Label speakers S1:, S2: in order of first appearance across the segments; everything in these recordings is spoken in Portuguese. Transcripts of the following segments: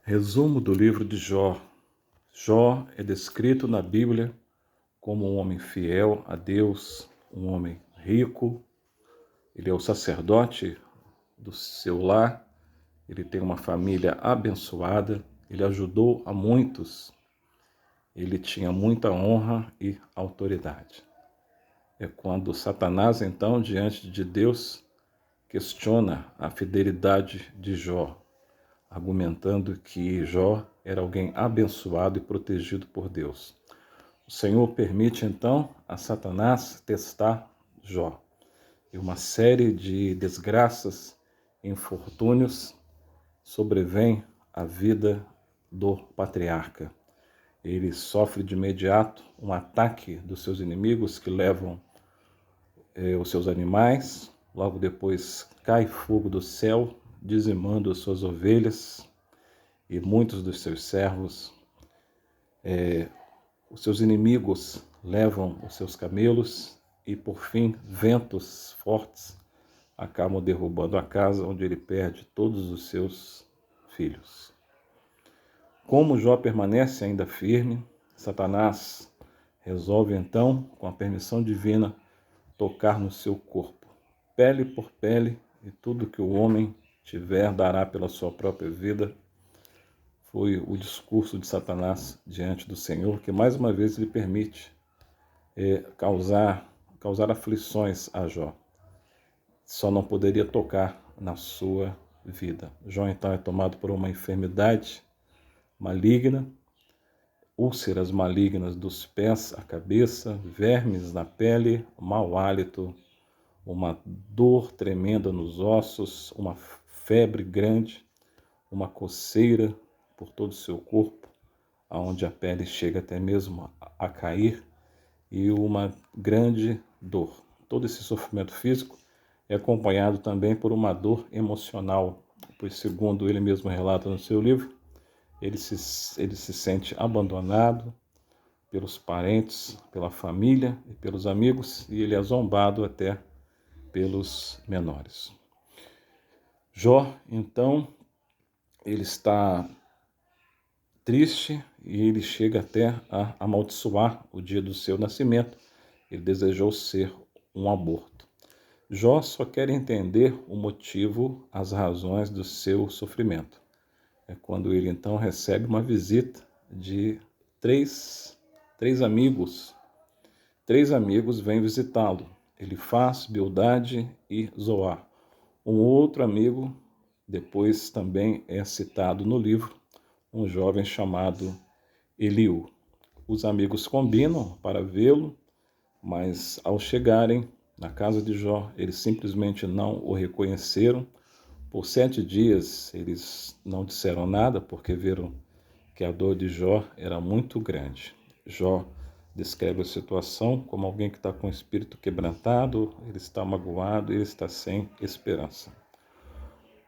S1: Resumo do livro de Jó. Jó é descrito na Bíblia como um homem fiel a Deus, um homem rico. Ele é o sacerdote do seu lar, ele tem uma família abençoada, ele ajudou a muitos, ele tinha muita honra e autoridade. É quando Satanás, então, diante de Deus, questiona a fidelidade de Jó, argumentando que Jó era alguém abençoado e protegido por Deus. O Senhor permite, então, a Satanás testar Jó. E uma série de desgraças e infortúnios sobrevém à vida do patriarca. Ele sofre de imediato um ataque dos seus inimigos que levam os seus animais. Logo depois cai fogo do céu, dizimando as suas ovelhas e muitos dos seus servos. Os seus inimigos levam os seus camelos e, por fim, ventos fortes acabam derrubando a casa, onde ele perde todos os seus filhos. Como Jó permanece ainda firme, Satanás resolve então, com a permissão divina, tocar no seu corpo, pele por pele, e tudo que o homem tiver dará pela sua própria vida. Foi o discurso de Satanás diante do Senhor, que mais uma vez lhe permite causar aflições a Jó. Só não poderia tocar na sua vida. Jó então é tomado por uma enfermidade maligna, úlceras malignas dos pés à cabeça, vermes na pele, mau hálito, uma dor tremenda nos ossos, uma febre grande, uma coceira por todo o seu corpo, aonde a pele chega até mesmo a cair, e uma grande dor. Todo esse sofrimento físico é acompanhado também por uma dor emocional, pois, segundo ele mesmo relata no seu livro, ele se sente abandonado pelos parentes, pela família e pelos amigos, e ele é zombado até pelos menores. Jó, então, ele está triste e ele chega até a amaldiçoar o dia do seu nascimento. Ele desejou ser um aborto. Jó só quer entender o motivo, as razões do seu sofrimento. É quando ele então recebe uma visita de três amigos. 3 amigos vêm visitá-lo: Elifaz, Bildade e Zoar. Um outro amigo, depois também é citado no livro, um jovem chamado Eliú. Os amigos combinam para vê-lo, mas ao chegarem na casa de Jó, eles simplesmente não o reconheceram. Por 7 dias eles não disseram nada, porque viram que a dor de Jó era muito grande. Jó descreve a situação como alguém que está com o espírito quebrantado, ele está magoado, ele está sem esperança.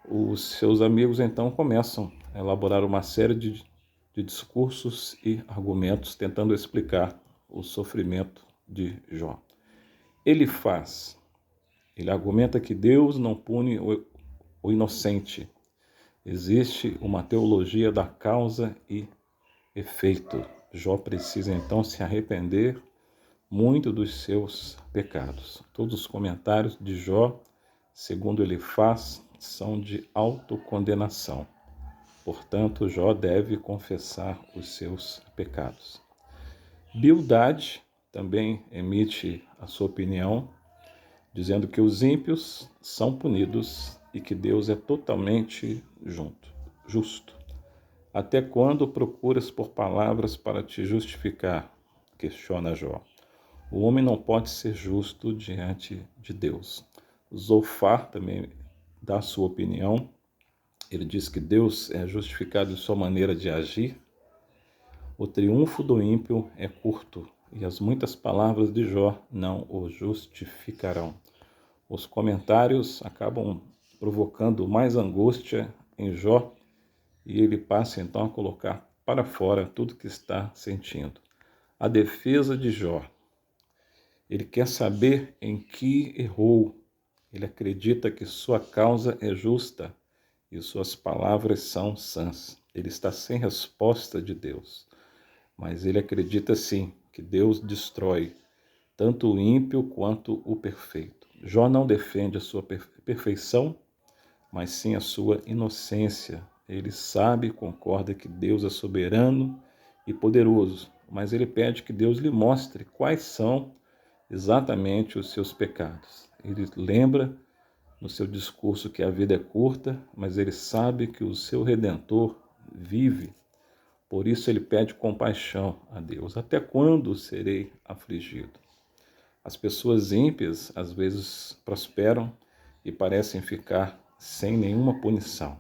S1: Os seus amigos então começam a elaborar uma série de discursos e argumentos tentando explicar o sofrimento de Jó. Ele argumenta que Deus não pune o inocente. Existe uma teologia da causa e efeito. Jó precisa então se arrepender muito dos seus pecados. Todos os comentários de Jó, segundo Elifaz, são de autocondenação. Portanto, Jó deve confessar os seus pecados. Bildade também emite a sua opinião, dizendo que os ímpios são punidos e que Deus é totalmente justo. Até quando procuras por palavras para te justificar? Questiona Jó. O homem não pode ser justo diante de Deus. Zofar também dá sua opinião. Ele diz que Deus é justificado em sua maneira de agir. O triunfo do ímpio é curto, e as muitas palavras de Jó não o justificarão. Os comentários acabam provocando mais angústia em Jó, e ele passa então a colocar para fora tudo que está sentindo. A defesa de Jó. Ele quer saber em que errou. Ele acredita que sua causa é justa e suas palavras são sãs. Ele está sem resposta de Deus, mas ele acredita sim que Deus destrói tanto o ímpio quanto o perfeito. Jó não defende a sua perfeição, mas sim a sua inocência. Ele sabe e concorda que Deus é soberano e poderoso, mas ele pede que Deus lhe mostre quais são exatamente os seus pecados. Ele lembra no seu discurso que a vida é curta, mas ele sabe que o seu Redentor vive. Por isso ele pede compaixão a Deus. Até quando serei afligido? As pessoas ímpias às vezes prosperam e parecem ficar sem nenhuma punição,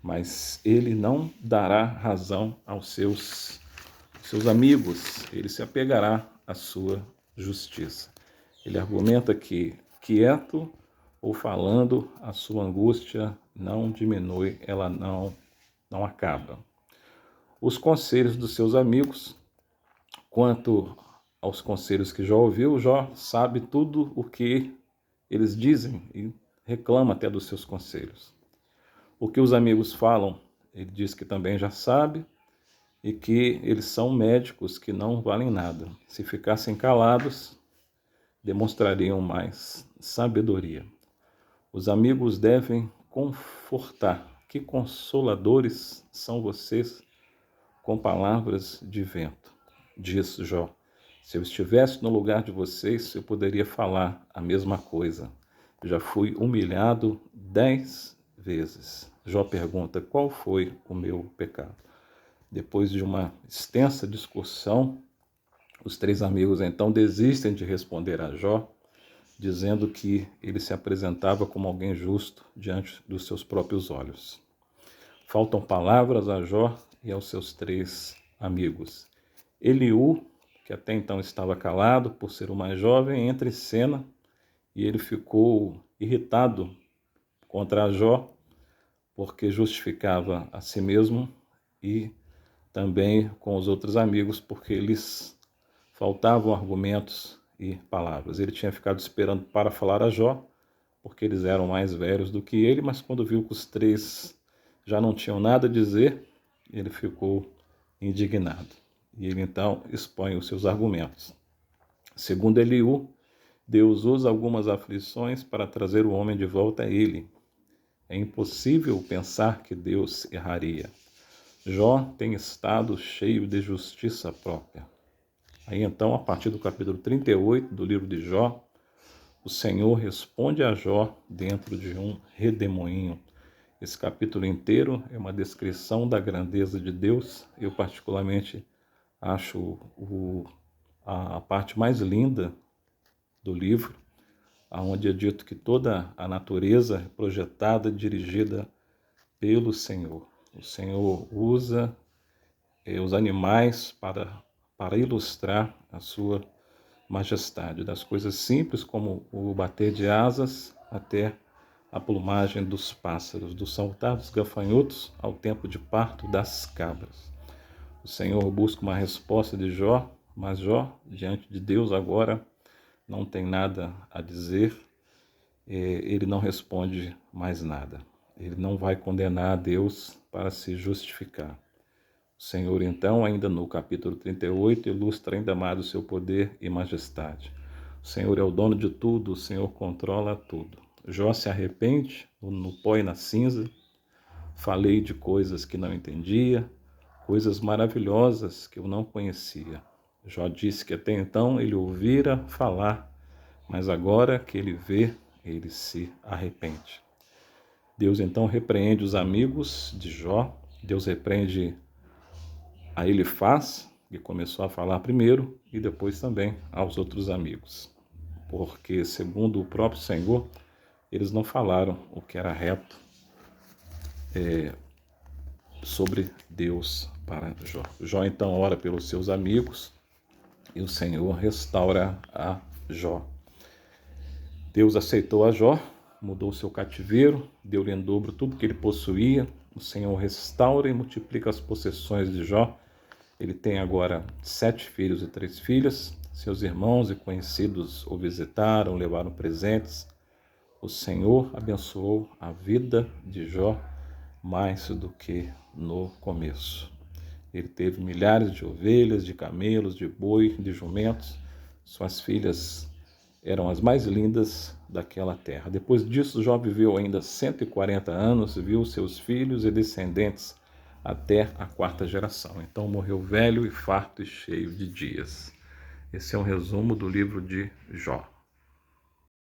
S1: mas ele não dará razão aos seus amigos, ele se apegará à sua justiça. Ele argumenta que, quieto ou falando, a sua angústia não diminui, ela não acaba. Os conselhos dos seus amigos, quanto aos conselhos que Jó ouviu, Jó sabe tudo o que eles dizem e reclama até dos seus conselhos. O que os amigos falam, ele diz que também já sabe e que eles são médicos que não valem nada. Se ficassem calados, demonstrariam mais sabedoria. Os amigos devem confortar. Que consoladores são vocês com palavras de vento, diz Jó. Se eu estivesse no lugar de vocês, eu poderia falar a mesma coisa. Já fui humilhado 10 vezes. Jó pergunta, qual foi o meu pecado? Depois de uma extensa discussão, os 3 amigos então desistem de responder a Jó, dizendo que ele se apresentava como alguém justo diante dos seus próprios olhos. Faltam palavras a Jó e aos seus 3 amigos. Eliú, que até então estava calado por ser o mais jovem, entra em cena e ele ficou irritado contra Jó porque justificava a si mesmo e também com os outros amigos porque lhes faltavam argumentos e palavras. Ele tinha ficado esperando para falar a Jó porque eles eram mais velhos do que ele, mas quando viu que os 3 já não tinham nada a dizer, ele ficou indignado. E ele então expõe os seus argumentos. Segundo Eliú, Deus usa algumas aflições para trazer o homem de volta a ele. É impossível pensar que Deus erraria. Jó tem estado cheio de justiça própria. Aí então, a partir do capítulo 38 do livro de Jó, o Senhor responde a Jó dentro de um redemoinho. Esse capítulo inteiro é uma descrição da grandeza de Deus. Eu particularmente acho a parte mais linda do livro, onde é dito que toda a natureza é projetada, dirigida pelo Senhor. O Senhor usa os animais para ilustrar a sua majestade, das coisas simples como o bater de asas até a plumagem dos pássaros, do saltar dos gafanhotos ao tempo de parto das cabras. O Senhor busca uma resposta de Jó, mas Jó, diante de Deus agora, não tem nada a dizer, ele não responde mais nada. Ele não vai condenar a Deus para se justificar. O Senhor, então, ainda no capítulo 38, ilustra ainda mais o seu poder e majestade. O Senhor é o dono de tudo, o Senhor controla tudo. Jó se arrepende no pó e na cinza. Falei de coisas que não entendia, coisas maravilhosas que eu não conhecia. Jó disse que até então ele ouvira falar, mas agora que ele vê, ele se arrepende. Deus então repreende os amigos de Jó, Deus repreende a Elifaz, que começou a falar primeiro, e depois também aos outros amigos. Porque, segundo o próprio Senhor, eles não falaram o que era reto sobre Deus para Jó. Jó então ora pelos seus amigos e o Senhor restaura a Jó. Deus aceitou a Jó, mudou seu cativeiro, deu-lhe em dobro tudo que ele possuía. O Senhor restaura e multiplica as possessões de Jó. Ele tem agora 7 filhos e 3 filhas. Seus irmãos e conhecidos o visitaram, levaram presentes. O Senhor abençoou a vida de Jó mais do que no começo. Ele teve milhares de ovelhas, de camelos, de boi, de jumentos. Suas filhas eram as mais lindas daquela terra. Depois disso, Jó viveu ainda 140 anos, viu seus filhos e descendentes até a quarta geração. Então morreu velho e farto e cheio de dias. Esse é um resumo do livro de Jó.